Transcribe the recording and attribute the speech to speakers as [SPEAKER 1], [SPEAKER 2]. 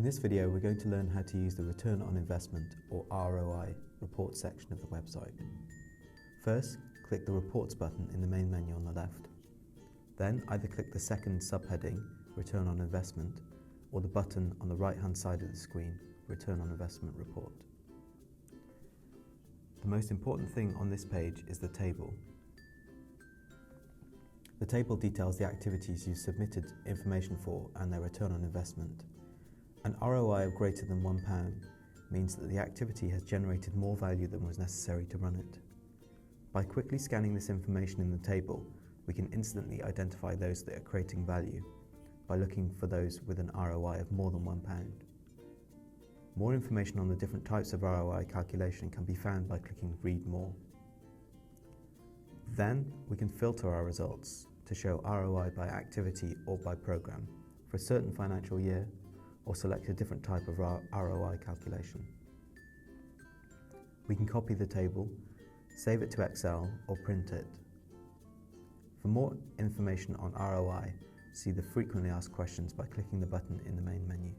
[SPEAKER 1] this video, we're going to learn how to use the Return on Investment, or ROI, report section of the website. First, click the Reports button in the main menu on the left. Then either click the second subheading, Return on Investment, or the button on the right-hand side of the screen, Return on Investment Report. The most important thing on this page is the table. The table details the activities you submitted information for and their return on investment. An ROI of greater than £1 means that the activity has generated more value than was necessary to run it. By quickly scanning this information in the table, we can instantly identify those that are creating value by looking for those with an ROI of more than £1. More information on the different types of ROI calculation can be found by clicking Read More. Then we can filter our results to show ROI by activity or by program for a certain financial year, or select a different type of ROI calculation. We can copy the table, save it to Excel, or print it. For more information on ROI, see the Frequently Asked Questions by clicking the button in the main menu.